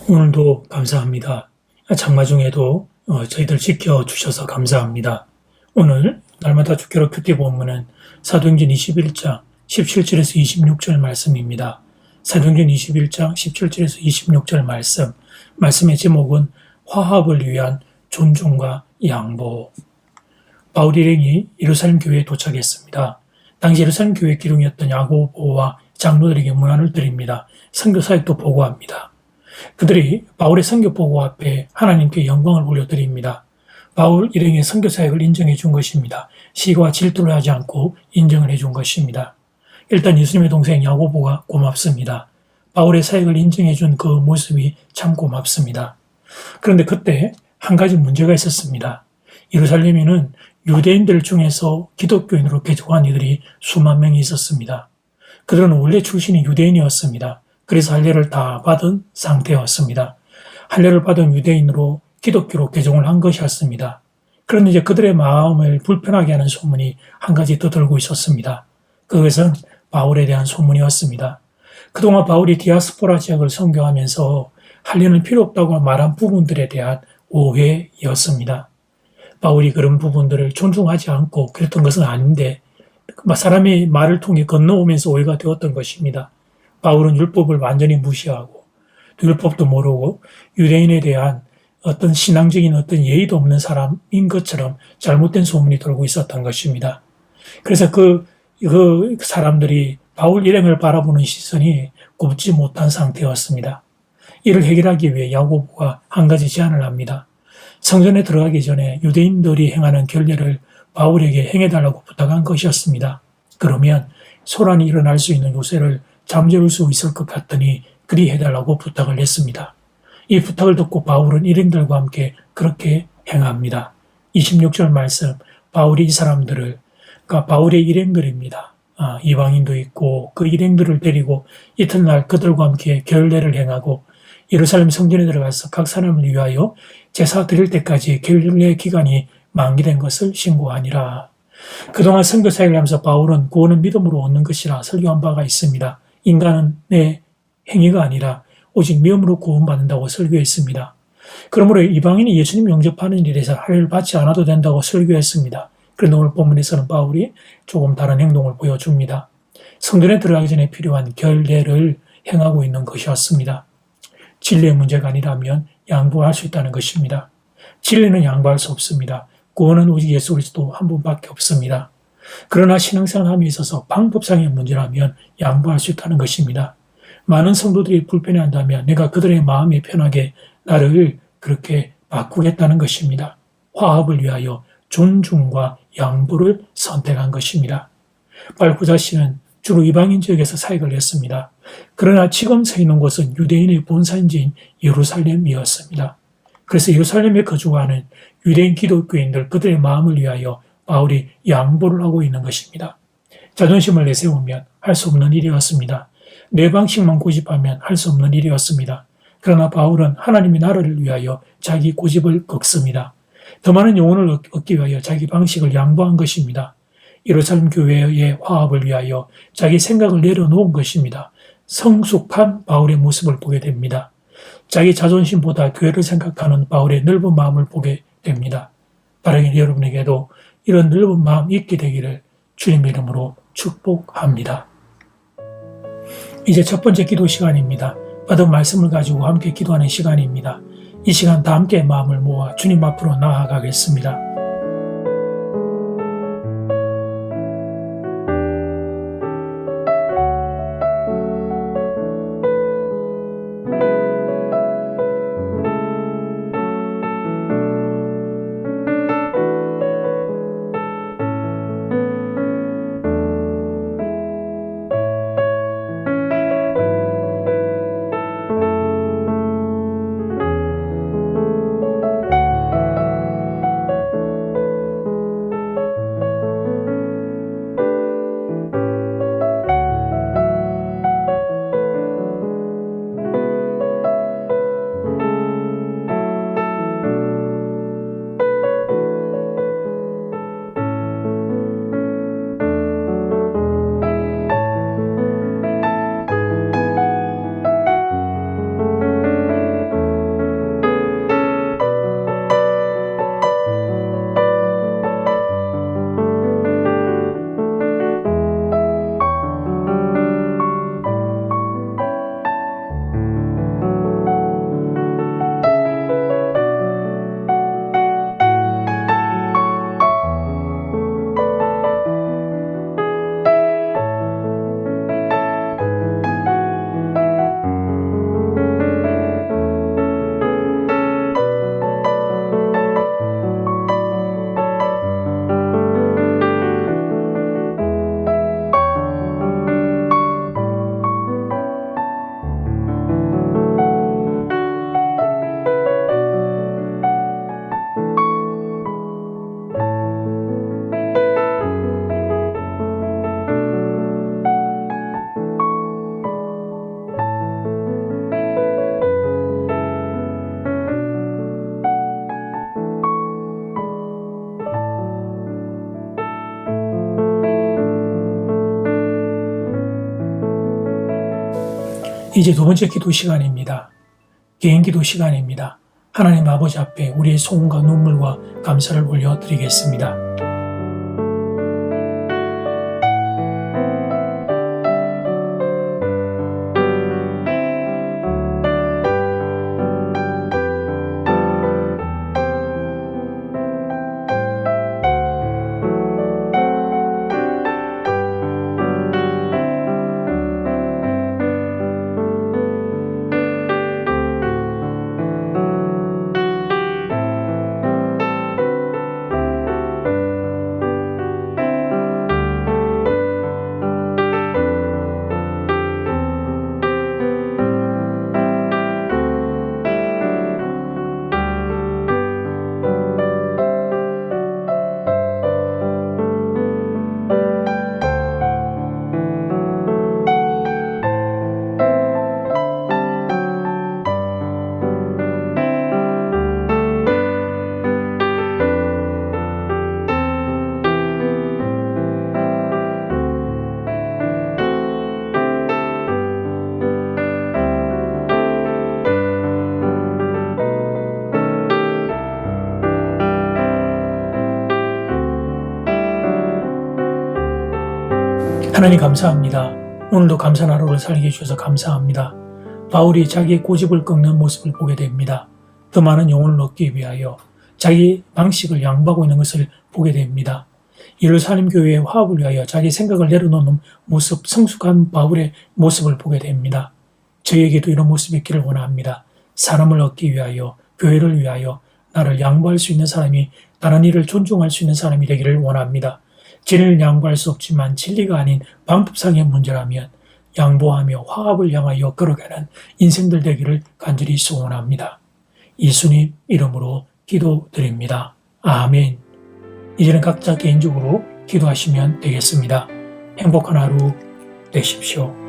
오늘도 감사합니다. 장마 중에도 저희들 지켜주셔서 감사합니다. 오늘 날마다 주기로 큐티 본문은 사도행전 21장 17절에서 26절 말씀입니다. 사도행전 21장 17절에서 26절 말씀의 제목은 화합을 위한 존중과 양보. 바울 일행이 예루살렘 교회에 도착했습니다. 당시 예루살렘 교회 기둥이었던 야고보와 장로들에게 문안을 드립니다. 선교 사역도 보고합니다. 그들이 바울의 선교 보고 앞에 하나님께 영광을 올려드립니다. 바울 일행의 선교 사역을 인정해 준 것입니다. 시기와 질투를 하지 않고 인정을 해준 것입니다. 일단 예수님의 동생 야고보가 고맙습니다. 바울의 사역을 인정해 준 그 모습이 참 고맙습니다. 그런데 그때 한 가지 문제가 있었습니다. 예루살렘에는 유대인들 중에서 기독교인으로 개종한 이들이 수만 명이 있었습니다. 그들은 원래 출신이 유대인이었습니다. 그래서 할례를 다 받은 상태였습니다. 할례를 받은 유대인으로 기독교로 개종을 한 것이었습니다. 그런데 이제 그들의 마음을 불편하게 하는 소문이 한 가지 더 돌고 있었습니다. 그것은 바울에 대한 소문이었습니다. 그동안 바울이 디아스포라 지역을 선교하면서 할례는 필요 없다고 말한 부분들에 대한 오해였습니다. 바울이 그런 부분들을 존중하지 않고 그랬던 것은 아닌데 사람의 말을 통해 건너오면서 오해가 되었던 것입니다. 바울은 율법을 완전히 무시하고 율법도 모르고 유대인에 대한 어떤 신앙적인 어떤 예의도 없는 사람인 것처럼 잘못된 소문이 돌고 있었던 것입니다. 그래서 그 사람들이 바울 일행을 바라보는 시선이 곱지 못한 상태였습니다. 이를 해결하기 위해 야고보가 한 가지 제안을 합니다. 성전에 들어가기 전에 유대인들이 행하는 결례를 바울에게 행해달라고 부탁한 것이었습니다. 그러면 소란이 일어날 수 있는 요새를 잠재울 수 있을 것 같더니 그리 해달라고 부탁을 했습니다. 이 부탁을 듣고 바울은 일행들과 함께 그렇게 행합니다. 26절 말씀, 바울이 이 사람들을, 그러니까 바울의 일행들입니다. 이방인도 있고 그 일행들을 데리고 이튿날 그들과 함께 결례를 행하고 예루살렘 성전에 들어가서 각 사람을 위하여 제사 드릴 때까지 결례 기간이 만기된 것을 신고하니라. 그동안 선교 사역을 하면서 바울은 구원은 믿음으로 얻는 것이라 설교한 바가 있습니다. 인간의 행위가 아니라 오직 믿음으로 구원받는다고 설교했습니다. 그러므로 이방인이 예수님 영접하는 일에서 할례를 받지 않아도 된다고 설교했습니다. 그런데 오늘 본문에서는 바울이 조금 다른 행동을 보여줍니다. 성전에 들어가기 전에 필요한 결례를 행하고 있는 것이었습니다. 진리의 문제가 아니라면 양보할 수 있다는 것입니다. 진리는 양보할 수 없습니다. 구원은 오직 예수 그리스도 한 분밖에 없습니다. 그러나 신앙생활함에 있어서 방법상의 문제라면 양보할 수 있다는 것입니다. 많은 성도들이 불편해한다면 내가 그들의 마음이 편하게 나를 그렇게 바꾸겠다는 것입니다. 화합을 위하여 존중과 양보를 선택한 것입니다. 발구자 씨는 주로 이방인 지역에서 사역을 했습니다. 그러나 지금 서 있는 곳은 유대인의 본산지인 예루살렘이었습니다. 그래서 예루살렘에 거주하는 유대인 기독교인들 그들의 마음을 위하여 바울이 양보를 하고 있는 것입니다. 자존심을 내세우면 할 수 없는 일이었습니다. 내 방식만 고집하면 할 수 없는 일이었습니다. 그러나 바울은 하나님의 나라를 위하여 자기 고집을 꺾습니다. 더 많은 영혼을 얻기 위하여 자기 방식을 양보한 것입니다. 예루살렘 교회의 화합을 위하여 자기 생각을 내려놓은 것입니다. 성숙한 바울의 모습을 보게 됩니다. 자기 자존심보다 교회를 생각하는 바울의 넓은 마음을 보게 됩니다. 바라기는 여러분에게도 이런 넓은 마음 있게 되기를 주님의 이름으로 축복합니다. 이제 첫 번째 기도 시간입니다. 받은 말씀을 가지고 함께 기도하는 시간입니다. 이 시간 다 함께 마음을 모아 주님 앞으로 나아가겠습니다. 이제 두 번째 기도 시간입니다. 개인 기도 시간입니다. 하나님 아버지 앞에 우리의 소원과 눈물과 감사를 올려드리겠습니다. 하나님 감사합니다. 오늘도 감사한 하루를 살게 해주셔서 감사합니다. 바울이 자기의 고집을 꺾는 모습을 보게 됩니다. 더 많은 영혼을 얻기 위하여 자기 방식을 양보하고 있는 것을 보게 됩니다. 예루살렘 교회의 화합을 위하여 자기 생각을 내려놓는 모습, 성숙한 바울의 모습을 보게 됩니다. 저에게도 이런 모습이 있기를 원합니다. 사람을 얻기 위하여, 교회를 위하여 나를 양보할 수 있는 사람이, 다른 이를 존중할 수 있는 사람이 되기를 원합니다. 진리를 양보할 수 없지만 진리가 아닌 방법상의 문제라면 양보하며 화합을 향하여 걸어가는 인생들 되기를 간절히 소원합니다. 예수님 이름으로 기도드립니다. 아멘. 이제는 각자 개인적으로 기도하시면 되겠습니다. 행복한 하루 되십시오.